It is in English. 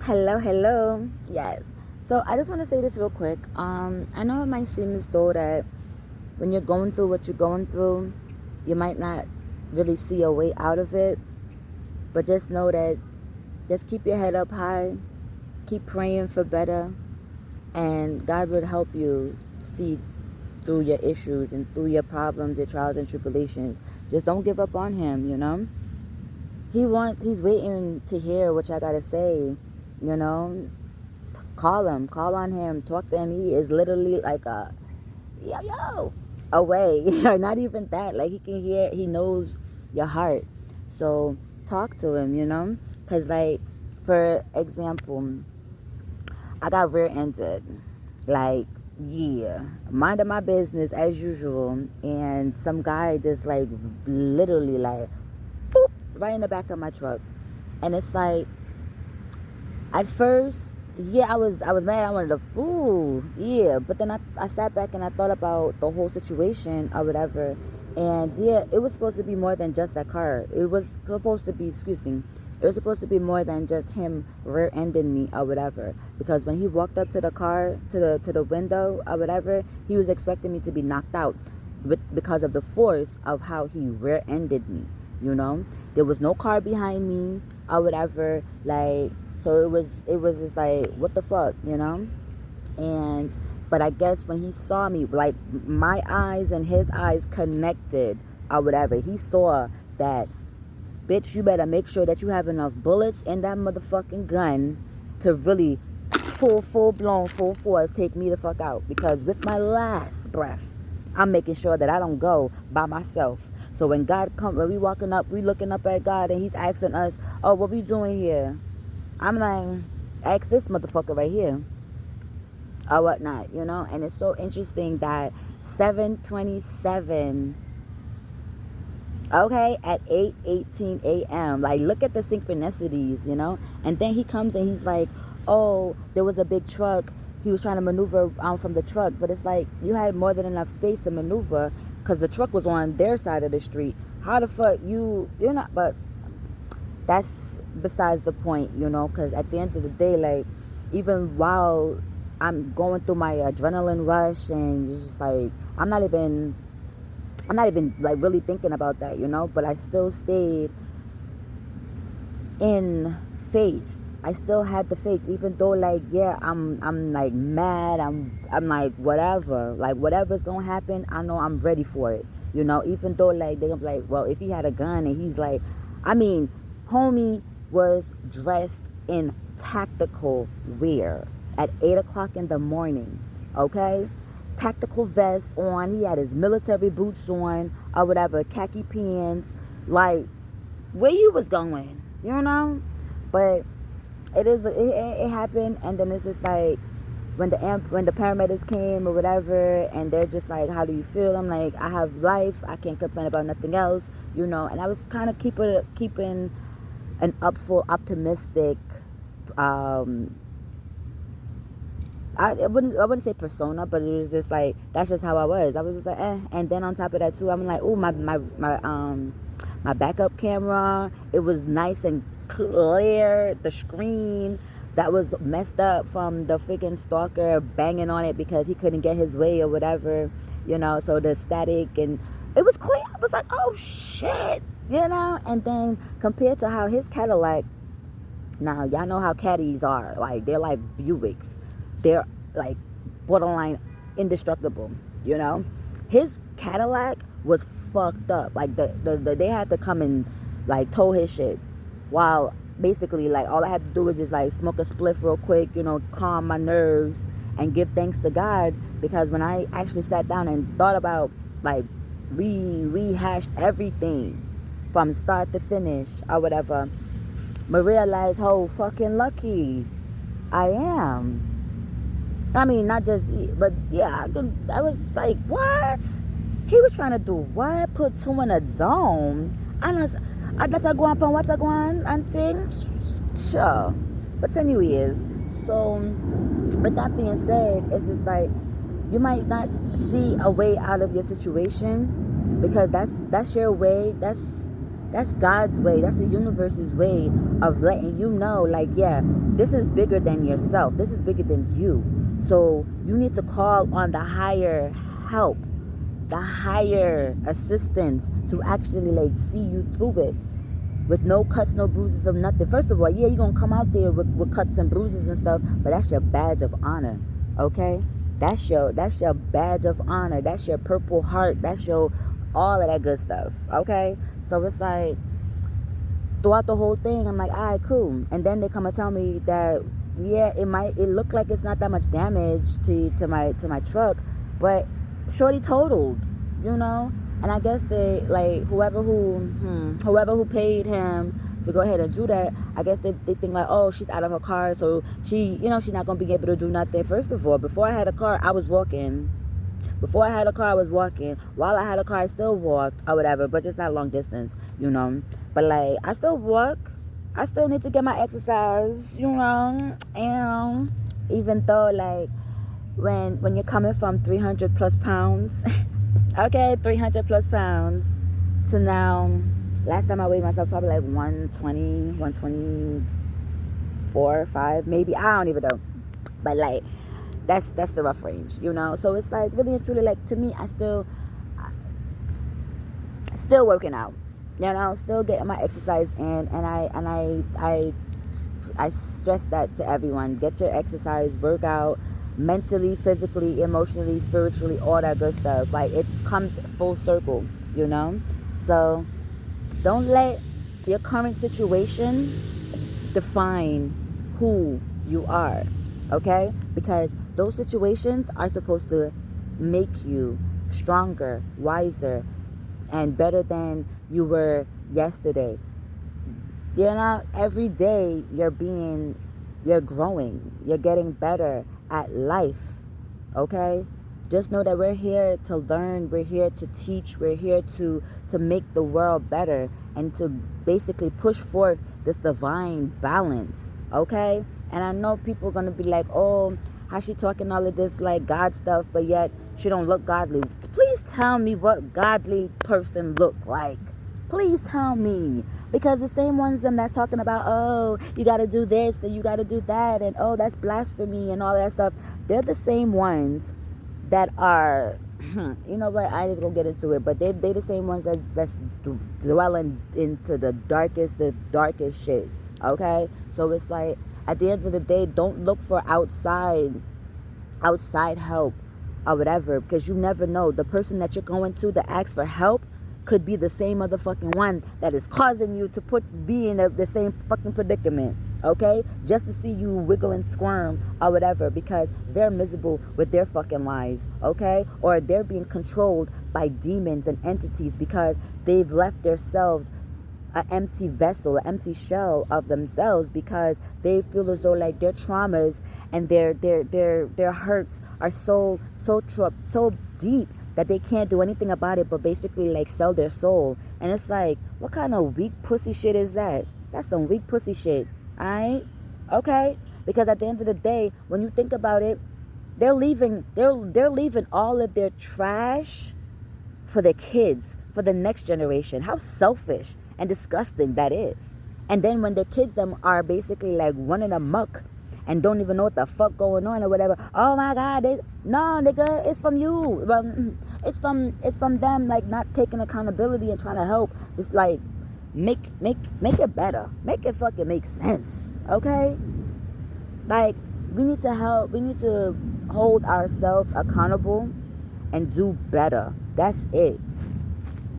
Hello, hello. Yes. So I just want to say this real quick. I know it might seem as though that when you're going through what you're going through, you might not really see a way out of it. But just know that just keep your head up high, keep praying for better, and God will help you see through your issues and through your problems, your trials and tribulations. Just don't give up on him. He's waiting to hear what y'all gotta say, you know. Call on him, talk to him. He is literally like a yo away. Or not even that, like he knows your heart. So talk to him. Because like, for example, I got rear-ended, like, yeah, minding my business as usual, and some guy just like literally like boop, right in the back of my truck. And it's like, at first, yeah, I was mad. I wanted to, ooh, yeah. But then I sat back and I thought about the whole situation or whatever. And yeah, it was supposed to be more than just that car. It was supposed to be, excuse me, it was supposed to be more than just him rear-ending me or whatever. Because when he walked up to the car, to the window or whatever, he was expecting me to be knocked out because of the force of how he rear-ended me. There was no car behind me or whatever, like, so it was just like, what the fuck. And but I guess when he saw me, like, my eyes and his eyes connected or whatever, he saw that, bitch, you better make sure that you have enough bullets in that motherfucking gun to really full blown, full force take me the fuck out. Because with my last breath, I'm making sure that I don't go by myself. So when we walking up, we looking up at God, and he's asking us, oh, what we doing here? I'm like, ask this motherfucker right here or whatnot. And it's so interesting that 7:27, okay, at 8:18 a.m. Like, look at the synchronicities. And then he comes and he's like, oh, there was a big truck. He was trying to maneuver from the truck, but it's like, you had more than enough space to maneuver because the truck was on their side of the street. How the fuck you're not? But that's besides the point, because at the end of the day, like, even while I'm going through my adrenaline rush, and it's just like, I'm not even like really thinking about that, but I still stayed in faith. I still had the faith, even though, like, yeah, I'm like mad, I'm like, whatever's gonna happen, I know I'm ready for it, even though, like, they're gonna be like, well, if he had a gun, and he's like, I mean, homie was dressed in tactical wear at 8 o'clock in the morning, okay? Tactical vest on, he had his military boots on or whatever, khaki pants, like, where you was going. But it happened. And then it's just like, when the paramedics came or whatever, and they're just like, how do you feel? I'm like, I have life, I can't complain about nothing else. And I was kind of keeping an optimistic, I wouldn't say persona, but it was just like, that's just how I was. I was just like, eh. And then on top of that too, I'm like, oh, my backup camera, it was nice and clear. The screen that was messed up from the freaking stalker banging on it because he couldn't get his way or whatever, so the static, and it was clear. I was like, oh shit, and then compared to how his Cadillac, now y'all know how caddies are, like, they're like Buicks, they're like borderline indestructible. His Cadillac was fucked up. Like, they had to come and like tow his shit, while basically, like, all I had to do was just like smoke a spliff real quick, calm my nerves and give thanks to God. Because when I actually sat down and thought about, like, rehashed everything from start to finish or whatever, I realized how fucking lucky I am. I mean, not just, but yeah, I was like, what? He was trying to do what? Put two in a zone? I let go on what I go on and thing. Sure. But anyways, so with that being said, it's just like, you might not see a way out of your situation, because that's your way. That's That's God's way. That's the universe's way of letting you know, like, yeah, this is bigger than yourself. This is bigger than you. So you need to call on the higher help, the higher assistance to actually like see you through it with no cuts, no bruises, of nothing. First of all, yeah, you're gonna come out there with cuts and bruises and stuff, but that's your badge of honor. Okay? That's your badge of honor. That's your purple heart. That's your all of that good stuff. Okay? So it's like throughout the whole thing, I'm like, all right, cool. And then they come and tell me that, yeah, it looked like it's not that much damage to my truck, but shorty totaled, you know. And I guess they like whoever who paid him to go ahead and do that. I guess they think like, oh, she's out of her car, so she's not gonna be able to do nothing. First of all, before I had a car, I was walking. Before I had a car, I was walking. While I had a car, I still walked or whatever, but just not long distance, you know. But like, I still walk. I still need to get my exercise, you know. And even though like when you're coming from 300 plus pounds, okay, 300 plus pounds to now, last time I weighed myself probably like 120, 124, 5, maybe. I don't even know. But like, that's the rough range, you know. So it's like really and truly, like, to me, I still working out, you know, still getting my exercise in. And I stress that to everyone: get your exercise, work out, mentally, physically, emotionally, spiritually, all that good stuff. Like, it comes full circle, you know. So don't let your current situation define who you are, okay? Because those situations are supposed to make you stronger, wiser, and better than you were yesterday. You know, every day you're growing, you're getting better at life, okay? Just know that we're here to learn, we're here to teach, we're here to make the world better and to basically push forth this divine balance, okay? And I know people are going to be like, oh, how she talking all of this like God stuff, but yet she don't look godly. Please tell me what godly person look like. Please tell me. Because the same ones them that's talking about, oh, you got to do this and you got to do that, and oh, that's blasphemy and all that stuff, they're the same ones that are, you know what, I ain't gonna get into it, but they the same ones that's dwelling into the darkest shit, okay? So it's like, at the end of the day, don't look for outside help or whatever, because you never know. The person that you're going to ask for help could be the same motherfucking one that is causing you to be in the same fucking predicament, okay? Just to see you wiggle and squirm or whatever, because they're miserable with their fucking lives, okay? Or they're being controlled by demons and entities because they've left themselves an empty vessel, an empty shell of themselves, because they feel as though like their traumas and their hurts are so deep that they can't do anything about it but basically like sell their soul. And it's like, what kind of weak pussy shit is that? That's some weak pussy shit, alright? Okay? Because at the end of the day, when you think about it, they're leaving all of their trash for their kids, for the next generation. How selfish and disgusting that is. And then when the kids them are basically like running amok and don't even know what the fuck going on or whatever, oh my God, no nigga, it's from you. Well, it's from them like not taking accountability and trying to help. Just like make it better. Make it fucking make sense. Okay? Like, we need to help, we need to hold ourselves accountable and do better. That's it.